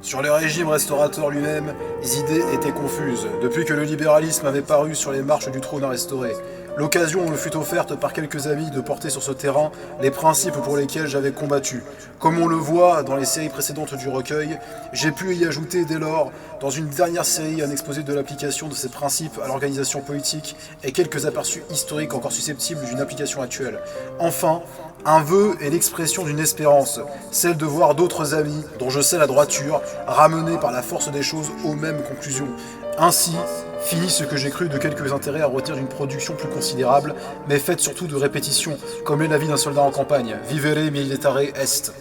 Sur le régime restaurateur lui-même, les idées étaient confuses, depuis que le libéralisme avait paru sur les marches du trône restauré. L'occasion me fut offerte par quelques amis de porter sur ce terrain les principes pour lesquels j'avais combattu. Comme on le voit dans les séries précédentes du recueil, j'ai pu y ajouter dès lors, dans une dernière série, un exposé de l'application de ces principes à l'organisation politique et quelques aperçus historiques encore susceptibles d'une application actuelle. Enfin, un vœu est l'expression d'une espérance, celle de voir d'autres amis, dont je sais la droiture, ramenés par la force des choses aux mêmes conclusions. Ainsi, finit ce que j'ai cru de quelques intérêts à retirer d'une production plus considérable, mais faite surtout de répétitions, comme est la vie d'un soldat en campagne, vivere militare est.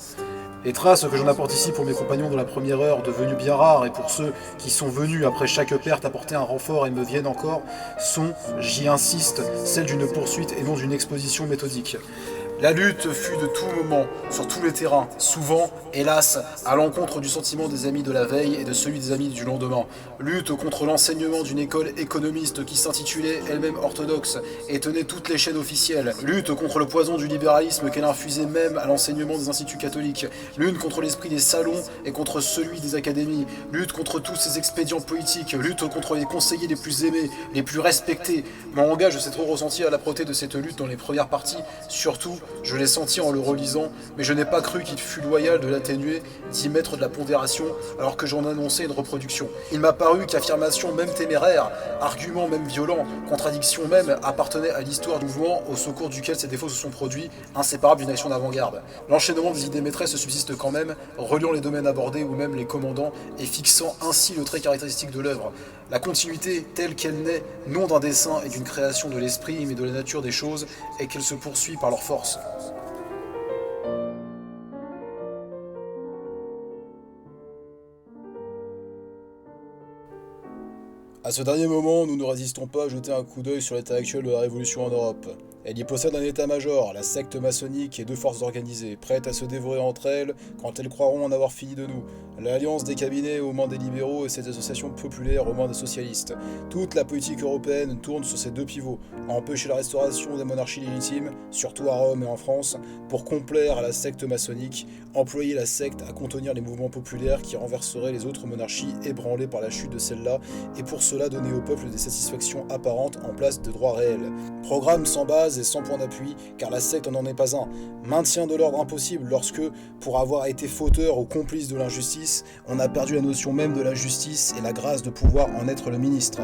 Les traces que j'en apporte ici pour mes compagnons de la première heure, devenues bien rares, et pour ceux qui sont venus après chaque perte apporter un renfort et me viennent encore, sont, j'y insiste, celles d'une poursuite et non d'une exposition méthodique. La lutte fut de tout moment, sur tous les terrains, souvent, hélas, à l'encontre du sentiment des amis de la veille et de celui des amis du lendemain. Lutte contre l'enseignement d'une école économiste qui s'intitulait elle-même orthodoxe et tenait toutes les chaînes officielles. Lutte contre le poison du libéralisme qu'elle infusait même à l'enseignement des instituts catholiques. Lutte contre l'esprit des salons et contre celui des académies. Lutte contre tous ces expédients politiques. Lutte contre les conseillers les plus aimés, les plus respectés. Mon langage s'est trop ressenti à l'âpreté de cette lutte dans les premières parties, surtout. Je l'ai senti en le relisant, mais je n'ai pas cru qu'il fût loyal de l'atténuer, d'y mettre de la pondération, alors que j'en annonçais une reproduction. Il m'a paru qu'affirmation même téméraire, argument même violent, contradiction même, appartenait à l'histoire du mouvement au secours duquel ces défauts se sont produits, inséparables d'une action d'avant-garde. L'enchaînement des idées maîtresses subsiste quand même, reliant les domaines abordés ou même les commandants, et fixant ainsi le trait caractéristique de l'œuvre. La continuité, telle qu'elle naît, non d'un dessin et d'une création de l'esprit, mais de la nature des choses, et qu'elle se poursuit par leur force. À ce dernier moment, nous ne résistons pas à jeter un coup d'œil sur l'état actuel de la révolution en Europe. Elle y possède un état-major, la secte maçonnique et deux forces organisées, prêtes à se dévorer entre elles quand elles croiront en avoir fini de nous. L'alliance des cabinets aux mains des libéraux et cette association populaire aux mains des socialistes. Toute la politique européenne tourne sur ces deux pivots, empêcher la restauration des monarchies légitimes, surtout à Rome et en France, pour complaire à la secte maçonnique, employer la secte à contenir les mouvements populaires qui renverseraient les autres monarchies ébranlées par la chute de celle-là, et pour cela donner au peuple des satisfactions apparentes en place de droits réels. Programme sans base et sans point d'appui, car la secte n'en est pas un. Maintien de l'ordre impossible lorsque, pour avoir été fauteur ou complice de l'injustice, on a perdu la notion même de la justice et la grâce de pouvoir en être le ministre.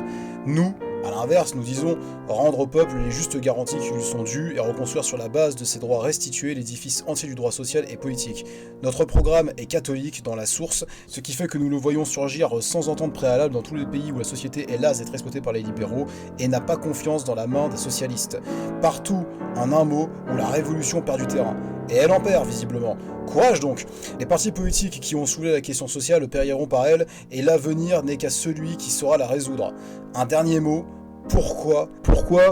Nous, à l'inverse, nous disons rendre au peuple les justes garanties qui lui sont dues et reconstruire sur la base de ces droits restitués l'édifice entier du droit social et politique. Notre programme est catholique dans la source, ce qui fait que nous le voyons surgir sans entente préalable dans tous les pays où la société est lasse d'être exploitée par les libéraux et n'a pas confiance dans la main des socialistes. Partout, en un mot, où la révolution perd du terrain. Et elle en perd, visiblement. Courage donc. Les partis politiques qui ont soulevé la question sociale périront par elle, et l'avenir n'est qu'à celui qui saura la résoudre. Un dernier mot. Pourquoi,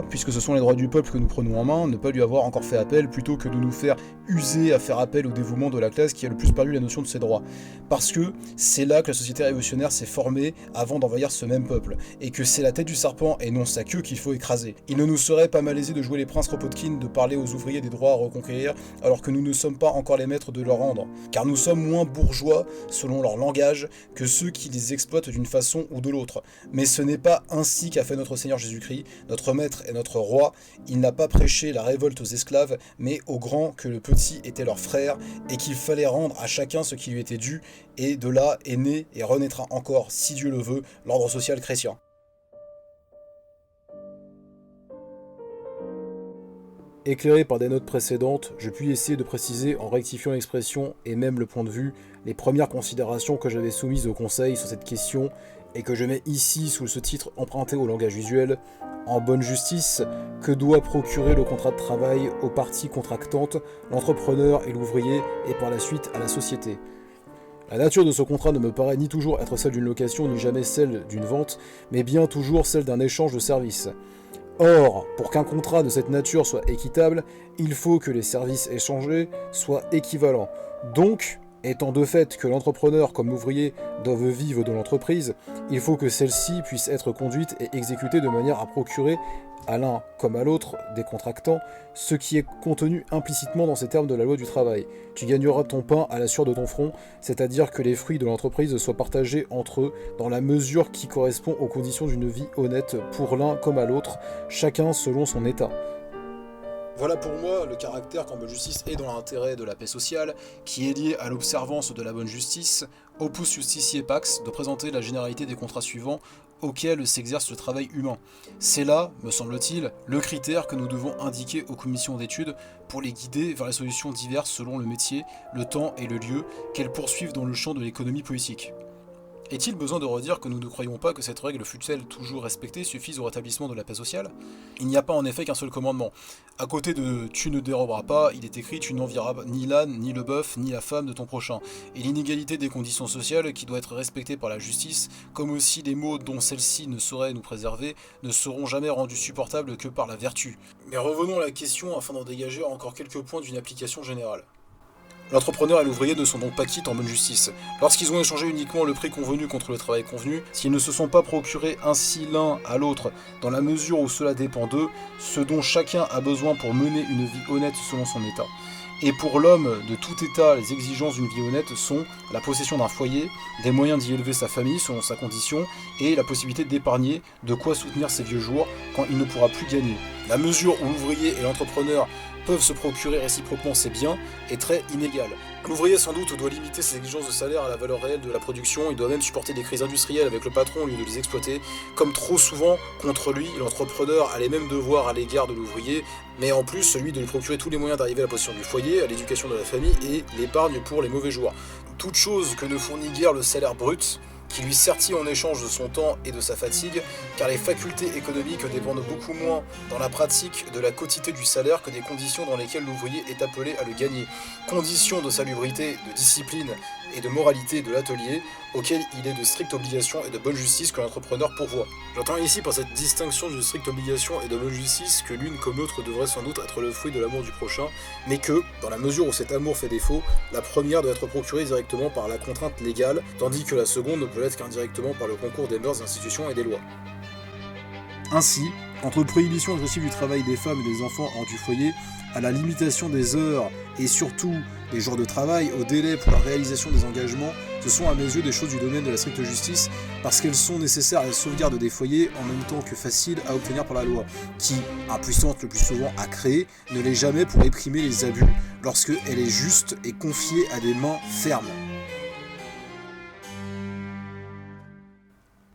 puisque ce sont les droits du peuple que nous prenons en main, ne pas lui avoir encore fait appel plutôt que de nous faire user à faire appel au dévouement de la classe qui a le plus perdu la notion de ses droits? Parce que c'est là que la société révolutionnaire s'est formée avant d'envahir ce même peuple, et que c'est la tête du serpent et non sa queue qu'il faut écraser. Il ne nous serait pas malaisé de jouer les princes Kropotkin, de parler aux ouvriers des droits à reconquérir, alors que nous ne sommes pas encore les maîtres de leur rendre, car nous sommes moins bourgeois, selon leur langage, que ceux qui les exploitent d'une façon ou de l'autre. Mais ce n'est pas ainsi qu'a fait notre Seigneur Jésus-Christ, notre maître et notre roi. Il n'a pas prêché la révolte aux esclaves, mais aux grands que le petit était leur frère, et qu'il fallait rendre à chacun ce qui lui était dû, et de là est né et renaîtra encore, si Dieu le veut, l'ordre social chrétien. Éclairé par des notes précédentes, je puis essayer de préciser en rectifiant l'expression et même le point de vue, les premières considérations que j'avais soumises au Conseil sur cette question et que je mets ici sous ce titre emprunté au langage usuel. En bonne justice, que doit procurer le contrat de travail aux parties contractantes, l'entrepreneur et l'ouvrier et par la suite à la société? La nature de ce contrat ne me paraît ni toujours être celle d'une location, ni jamais celle d'une vente, mais bien toujours celle d'un échange de services. Or, pour qu'un contrat de cette nature soit équitable, il faut que les services échangés soient équivalents. Donc, étant de fait que l'entrepreneur comme l'ouvrier doivent vivre de l'entreprise, il faut que celle-ci puisse être conduite et exécutée de manière à procurer à l'un comme à l'autre des contractants ce qui est contenu implicitement dans ces termes de la loi du travail. Tu gagneras ton pain à la sueur de ton front, c'est-à-dire que les fruits de l'entreprise soient partagés entre eux dans la mesure qui correspond aux conditions d'une vie honnête pour l'un comme à l'autre, chacun selon son état. Voilà pour moi le caractère qu'en bonne justice est dans l'intérêt de la paix sociale, qui est lié à l'observance de la bonne justice, opus justitiae pax, de présenter la généralité des contrats suivants auxquels s'exerce le travail humain. C'est là, me semble-t-il, le critère que nous devons indiquer aux commissions d'études pour les guider vers les solutions diverses selon le métier, le temps et le lieu qu'elles poursuivent dans le champ de l'économie politique. Est-il besoin de redire que nous ne croyons pas que cette règle, fût-elle toujours respectée, suffise au rétablissement de la paix sociale ? Il n'y a pas en effet qu'un seul commandement. À côté de « tu ne déroberas pas », il est écrit « tu n'envieras ni l'âne, ni le bœuf, ni la femme de ton prochain ». Et l'inégalité des conditions sociales qui doit être respectée par la justice, comme aussi les maux dont celle-ci ne saurait nous préserver, ne seront jamais rendus supportables que par la vertu. Mais revenons à la question afin d'en dégager encore quelques points d'une application générale. L'entrepreneur et l'ouvrier ne sont donc pas quittes en bonne justice. Lorsqu'ils ont échangé uniquement le prix convenu contre le travail convenu, s'ils ne se sont pas procurés ainsi l'un à l'autre, dans la mesure où cela dépend d'eux, ce dont chacun a besoin pour mener une vie honnête selon son état. Et pour l'homme de tout état, les exigences d'une vie honnête sont la possession d'un foyer, des moyens d'y élever sa famille selon sa condition, et la possibilité d'épargner de quoi soutenir ses vieux jours quand il ne pourra plus gagner. La mesure où l'ouvrier et l'entrepreneur peuvent se procurer réciproquement ces biens est très inégale. L'ouvrier sans doute doit limiter ses exigences de salaire à la valeur réelle de la production, il doit même supporter des crises industrielles avec le patron au lieu de les exploiter. Comme trop souvent, contre lui, l'entrepreneur a les mêmes devoirs à l'égard de l'ouvrier, mais en plus celui de lui procurer tous les moyens d'arriver à la possession du foyer, à l'éducation de la famille et l'épargne pour les mauvais jours. Toute chose que ne fournit guère le salaire brut, qui lui sertit en échange de son temps et de sa fatigue, car les facultés économiques dépendent beaucoup moins dans la pratique de la quotité du salaire que des conditions dans lesquelles l'ouvrier est appelé à le gagner. Conditions de salubrité, de discipline et de moralité de l'atelier, auxquelles il est de stricte obligation et de bonne justice que l'entrepreneur pourvoit. J'entends ici par cette distinction de stricte obligation et de bonne justice que l'une comme l'autre devrait sans doute être le fruit de l'amour du prochain, mais que, dans la mesure où cet amour fait défaut, la première doit être procurée directement par la contrainte légale, tandis que la seconde ne peut l'être qu'indirectement par le concours des mœurs, institutions et des lois. Ainsi, entre prohibition agressive du travail des femmes et des enfants hors du foyer, à la limitation des heures et surtout des jours de travail, au délai pour la réalisation des engagements, ce sont à mes yeux des choses du domaine de la stricte justice parce qu'elles sont nécessaires à la sauvegarde des foyers en même temps que faciles à obtenir par la loi, qui, impuissante le plus souvent à créer, ne l'est jamais pour réprimer les abus lorsque elle est juste et confiée à des mains fermes.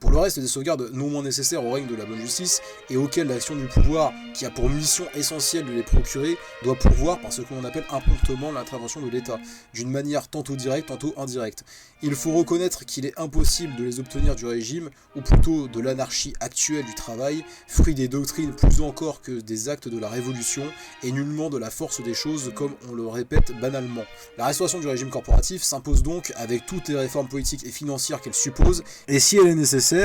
Pour le reste des sauvegardes non moins nécessaires au règne de la bonne justice et auxquelles l'action du pouvoir, qui a pour mission essentielle de les procurer, doit pourvoir par ce que l'on appelle impromptement l'intervention de l'État, d'une manière tantôt directe, tantôt indirecte. Il faut reconnaître qu'il est impossible de les obtenir du régime, ou plutôt de l'anarchie actuelle du travail, fruit des doctrines plus encore que des actes de la Révolution, et nullement de la force des choses comme on le répète banalement. La restauration du régime corporatif s'impose donc avec toutes les réformes politiques et financières qu'elle suppose, et si elle est nécessaire,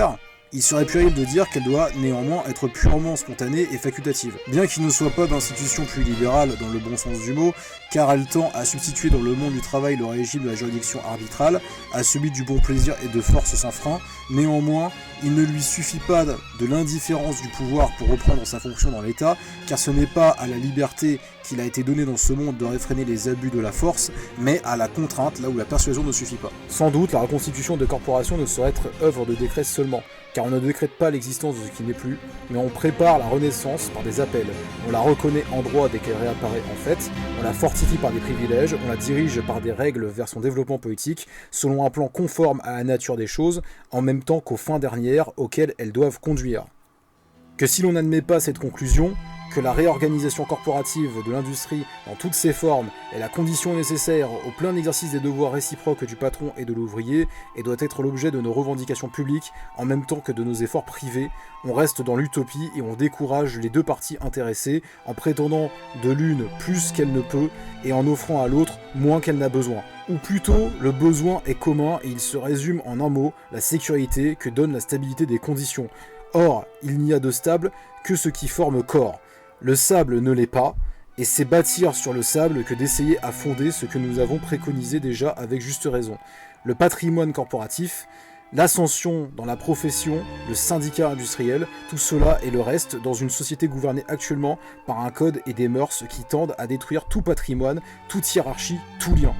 il serait puéril de dire qu'elle doit néanmoins être purement spontanée et facultative. Bien qu'il ne soit pas d'institution plus libérale dans le bon sens du mot, car elle tend à substituer dans le monde du travail le régime de la juridiction arbitrale à celui du bon plaisir et de force sans frein, néanmoins, il ne lui suffit pas de l'indifférence du pouvoir pour reprendre sa fonction dans l'État, car ce n'est pas à la liberté qu'il a été donné dans ce monde de réfréner les abus de la force, mais à la contrainte, là où la persuasion ne suffit pas. Sans doute, la reconstitution de corporations ne saurait être œuvre de décret seulement, car on ne décrète pas l'existence de ce qui n'est plus, mais on prépare la renaissance par des appels. On la reconnaît en droit dès qu'elle réapparaît en fait, on la fortifie par des privilèges, on la dirige par des règles vers son développement politique, selon un plan conforme à la nature des choses, en même temps qu'aux fins dernières auxquelles elles doivent conduire. Que si l'on n'admet pas cette conclusion, que la réorganisation corporative de l'industrie dans toutes ses formes est la condition nécessaire au plein exercice des devoirs réciproques du patron et de l'ouvrier et doit être l'objet de nos revendications publiques en même temps que de nos efforts privés, on reste dans l'utopie et on décourage les deux parties intéressées en prétendant de l'une plus qu'elle ne peut et en offrant à l'autre moins qu'elle n'a besoin. Ou plutôt, le besoin est commun et il se résume en un mot, la sécurité que donne la stabilité des conditions. Or, il n'y a de stable que ce qui forme corps. Le sable ne l'est pas, et c'est bâtir sur le sable que d'essayer à fonder ce que nous avons préconisé déjà avec juste raison. Le patrimoine corporatif, l'ascension dans la profession, le syndicat industriel, tout cela et le reste dans une société gouvernée actuellement par un code et des mœurs qui tendent à détruire tout patrimoine, toute hiérarchie, tout lien.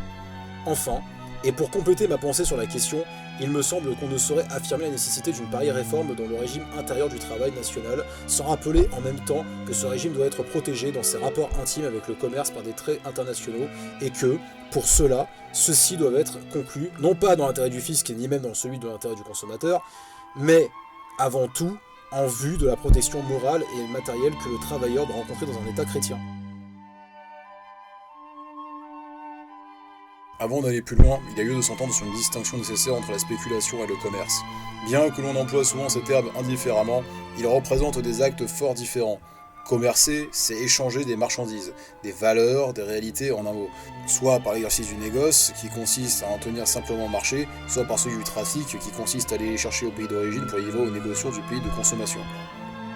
Enfin, et pour compléter ma pensée sur la question, il me semble qu'on ne saurait affirmer la nécessité d'une pareille réforme dans le régime intérieur du travail national, sans rappeler en même temps que ce régime doit être protégé dans ses rapports intimes avec le commerce par des traits internationaux, et que, pour cela, ceux-ci doivent être conclus, non pas dans l'intérêt du fisc, ni même dans celui de l'intérêt du consommateur, mais, avant tout, en vue de la protection morale et matérielle que le travailleur doit rencontrer dans un État chrétien. Avant d'aller plus loin, il y a lieu de s'entendre sur une distinction nécessaire entre la spéculation et le commerce. Bien que l'on emploie souvent ces termes indifféremment, ils représentent des actes fort différents. Commercer, c'est échanger des marchandises, des valeurs, des réalités en un mot. Soit par l'exercice du négoce, qui consiste à en tenir simplement marché, soit par celui du trafic, qui consiste à aller les chercher au pays d'origine pour y livrer aux négociants du pays de consommation.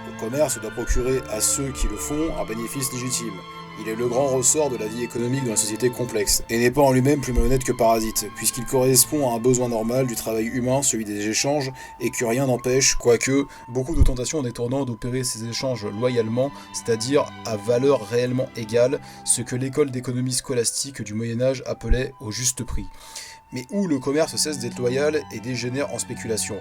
Le commerce doit procurer à ceux qui le font un bénéfice légitime. Il est le grand ressort de la vie économique dans une société complexe, et n'est pas en lui-même plus malhonnête que parasite, puisqu'il correspond à un besoin normal du travail humain, celui des échanges, et que rien n'empêche, quoique, beaucoup de tentations détournant d'opérer ces échanges loyalement, c'est-à-dire à valeur réellement égale, ce que l'école d'économie scolastique du Moyen-Âge appelait au juste prix. Mais où le commerce cesse d'être loyal et dégénère en spéculation,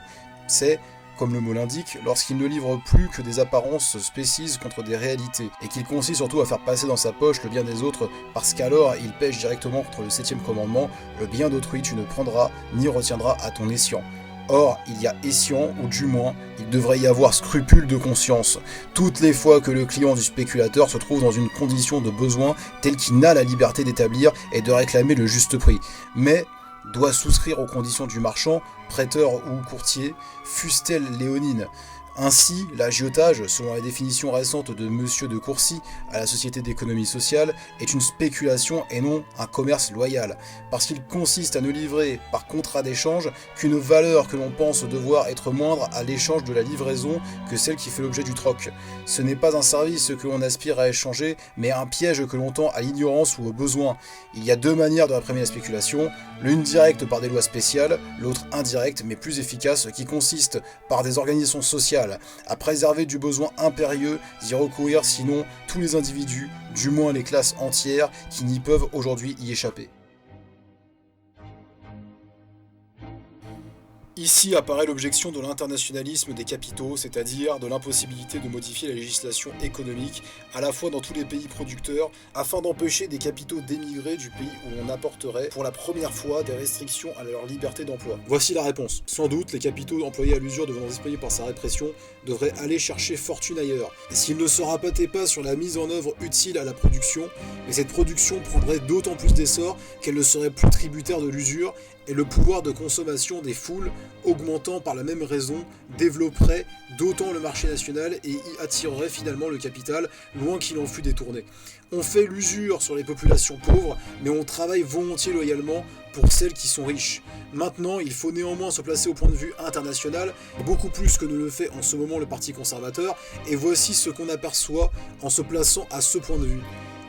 c'est, comme le mot l'indique, lorsqu'il ne livre plus que des apparences spécises contre des réalités, et qu'il consiste surtout à faire passer dans sa poche le bien des autres, parce qu'alors il pêche directement contre le 7e commandement, le bien d'autrui tu ne prendras ni retiendras à ton escient. Or, il y a escient, ou du moins, il devrait y avoir scrupule de conscience, toutes les fois que le client du spéculateur se trouve dans une condition de besoin telle qu'il n'a la liberté d'établir et de réclamer le juste prix. Mais doit souscrire aux conditions du marchand, prêteur ou courtier, fût-elle léonine. Ainsi, l'agiotage, selon la définition récente de Monsieur de Courcy à la Société d'économie sociale, est une spéculation et non un commerce loyal, parce qu'il consiste à ne livrer, par contrat d'échange, qu'une valeur que l'on pense devoir être moindre à l'échange de la livraison que celle qui fait l'objet du troc. Ce n'est pas un service que l'on aspire à échanger, mais un piège que l'on tend à l'ignorance ou au besoin. Il y a deux manières de réprimer la spéculation, l'une directe par des lois spéciales, l'autre indirecte mais plus efficace, qui consiste, par des organisations sociales, à préserver du besoin impérieux d'y recourir, sinon tous les individus, du moins les classes entières, qui n'y peuvent aujourd'hui y échapper. Ici apparaît l'objection de l'internationalisme des capitaux, c'est-à-dire de l'impossibilité de modifier la législation économique, à la fois dans tous les pays producteurs, afin d'empêcher des capitaux d'émigrer du pays où on apporterait pour la première fois des restrictions à leur liberté d'emploi. Voici la réponse. Sans doute, les capitaux employés à l'usure devenant disponibles par sa répression devraient aller chercher fortune ailleurs. Et s'ils ne se rabattaient pas sur la mise en œuvre utile à la production, mais cette production prendrait d'autant plus d'essor qu'elle ne serait plus tributaire de l'usure, et le pouvoir de consommation des foules, augmentant par la même raison, développerait d'autant le marché national et y attirerait finalement le capital, loin qu'il en fût détourné. On fait l'usure sur les populations pauvres, mais on travaille volontiers loyalement pour celles qui sont riches. Maintenant, il faut néanmoins se placer au point de vue international, beaucoup plus que ne le fait en ce moment le Parti conservateur, et voici ce qu'on aperçoit en se plaçant à ce point de vue.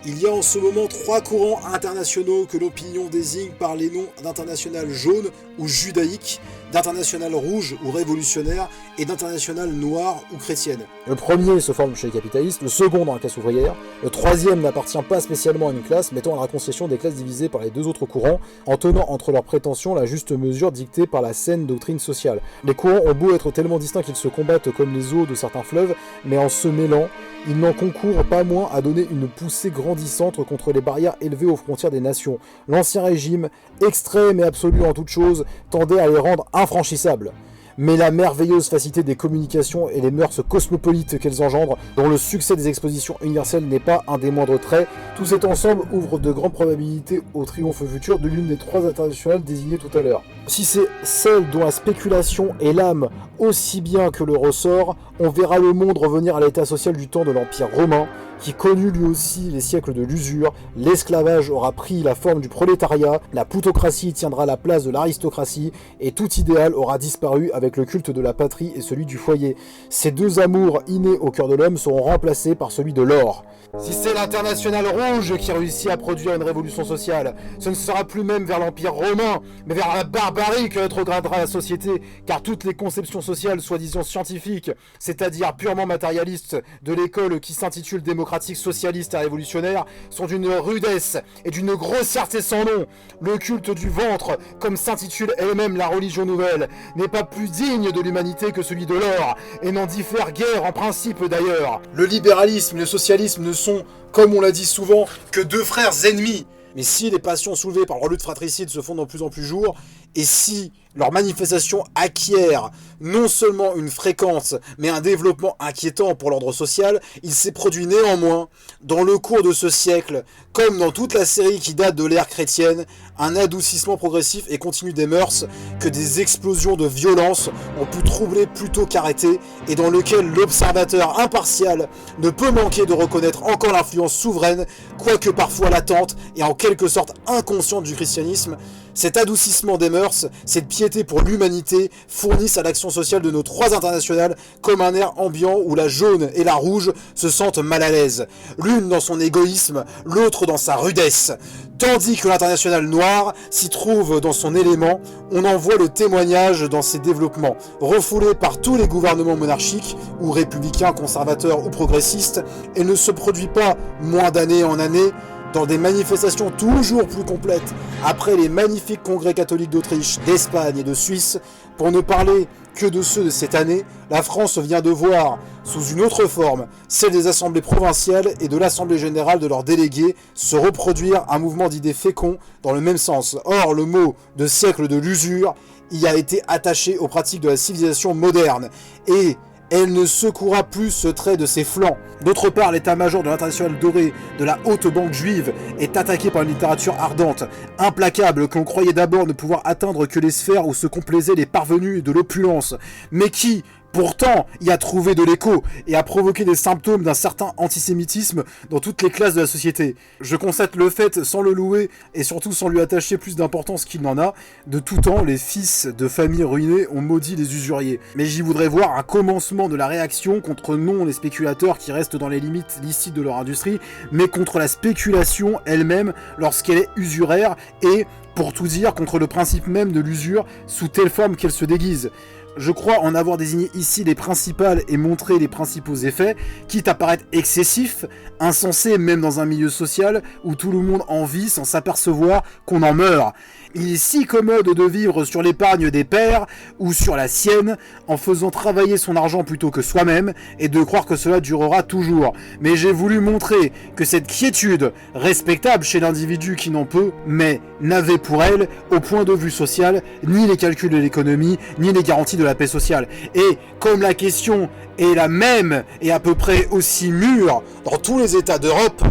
Il y a en ce moment 3 courants internationaux que l'opinion désigne par les noms d'international jaune ou judaïque, d'international rouge ou révolutionnaire et d'international noire ou chrétienne. Le premier se forme chez les capitalistes, le second dans la classe ouvrière, le troisième n'appartient pas spécialement à une classe, mettant à la réconciliation des classes divisées par les deux autres courants, en tenant entre leurs prétentions la juste mesure dictée par la saine doctrine sociale. Les courants ont beau être tellement distincts qu'ils se combattent comme les eaux de certains fleuves, mais en se mêlant, ils n'en concourent pas moins à donner une poussée grandissante contre les barrières élevées aux frontières des nations. L'ancien régime, extrême et absolu en toute chose, tendait à les rendre infranchissables. mais la merveilleuse facilité des communications et les mœurs cosmopolites qu'elles engendrent, dont le succès des expositions universelles n'est pas un des moindres traits. Tout cet ensemble ouvre de grandes probabilités au triomphe futur de l'une des 3 internationales désignées tout à l'heure. Si c'est celle dont la spéculation est l'âme aussi bien que le ressort, on verra le monde revenir à l'état social du temps de l'Empire romain, qui connut lui aussi les siècles de l'usure, l'esclavage aura pris la forme du prolétariat, la plutocratie tiendra la place de l'aristocratie, et tout idéal aura disparu avec le culte de la patrie et celui du foyer. Ces 2 amours innés au cœur de l'homme seront remplacés par celui de l'or. Si c'est l'internationale rouge qui réussit à produire une révolution sociale, ce ne sera plus même vers l'Empire romain, mais vers la barbarie que rétrogradera la société, car toutes les conceptions sociales soi-disant scientifiques, c'est-à-dire purement matérialistes, de l'école qui s'intitule démocratique, socialiste et révolutionnaire, sont d'une rudesse et d'une grossièreté sans nom. Le culte du ventre, comme s'intitule elle-même la religion nouvelle, n'est pas plus digne de l'humanité que celui de l'or, et n'en diffère guère en principe d'ailleurs. Le libéralisme et le socialisme ne sont, comme on l'a dit souvent, que 2 frères ennemis. Mais si les passions soulevées par leur lutte fratricide se font de plus en plus jour, et si leurs manifestations acquièrent non seulement une fréquence, mais un développement inquiétant pour l'ordre social, il s'est produit néanmoins, dans le cours de ce siècle, comme dans toute la série qui date de l'ère chrétienne, un adoucissement progressif et continu des mœurs, que des explosions de violence ont pu troubler plutôt qu'arrêter, et dans lequel l'observateur impartial ne peut manquer de reconnaître encore l'influence souveraine, quoique parfois latente et en quelque sorte inconsciente du christianisme. Cet adoucissement des mœurs, cette piété pour l'humanité, fournissent à l'action sociale de nos 3 internationales comme un air ambiant où la jaune et la rouge se sentent mal à l'aise, l'une dans son égoïsme, l'autre dans sa rudesse. Tandis que l'internationale noire s'y trouve dans son élément, on en voit le témoignage dans ses développements, refoulés par tous les gouvernements monarchiques, ou républicains, conservateurs ou progressistes, et ne se produit pas moins d'année en année, dans des manifestations toujours plus complètes, après les magnifiques congrès catholiques d'Autriche, d'Espagne et de Suisse, pour ne parler que de ceux de cette année, la France vient de voir, sous une autre forme, celle des assemblées provinciales et de l'assemblée générale de leurs délégués, se reproduire un mouvement d'idées féconds dans le même sens. Or, le mot de siècle de l'usure y a été attaché aux pratiques de la civilisation moderne, et elle ne secouera plus ce trait de ses flancs. D'autre part, l'état-major de l'internationale dorée de la haute banque juive est attaqué par une littérature ardente, implacable, qu'on croyait d'abord ne pouvoir atteindre que les sphères où se complaisaient les parvenus de l'opulence, mais qui, pourtant, y a trouvé de l'écho et a provoqué des symptômes d'un certain antisémitisme dans toutes les classes de la société. Je constate le fait, sans le louer et surtout sans lui attacher plus d'importance qu'il n'en a, de tout temps, les fils de familles ruinées ont maudit les usuriers. Mais j'y voudrais voir un commencement de la réaction contre non les spéculateurs qui restent dans les limites licites de leur industrie, mais contre la spéculation elle-même lorsqu'elle est usuraire et, pour tout dire, contre le principe même de l'usure sous telle forme qu'elle se déguise. Je crois en avoir désigné ici les principales et montré les principaux effets, quitte à paraître excessif, insensé même dans un milieu social où tout le monde en vit sans s'apercevoir qu'on en meurt. Il est si commode de vivre sur l'épargne des pères ou sur la sienne, en faisant travailler son argent plutôt que soi-même, et de croire que cela durera toujours. Mais j'ai voulu montrer que cette quiétude, respectable chez l'individu qui n'en peut, mais n'avait pour elle, au point de vue social, ni les calculs de l'économie, ni les garanties de la paix sociale. Et comme la question est la même et à peu près aussi mûre dans tous les États d'Europe,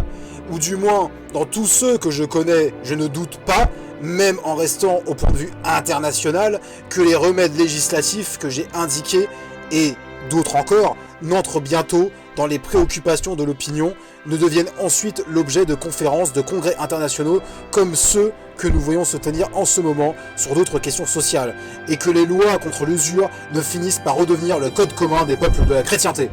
ou du moins dans tous ceux que je connais, je ne doute pas, même en restant au point de vue international, que les remèdes législatifs que j'ai indiqués, et d'autres encore, n'entrent bientôt dans les préoccupations de l'opinion, ne deviennent ensuite l'objet de conférences, de congrès internationaux, comme ceux que nous voyons se tenir en ce moment sur d'autres questions sociales, et que les lois contre l'usure ne finissent par redevenir le code commun des peuples de la chrétienté.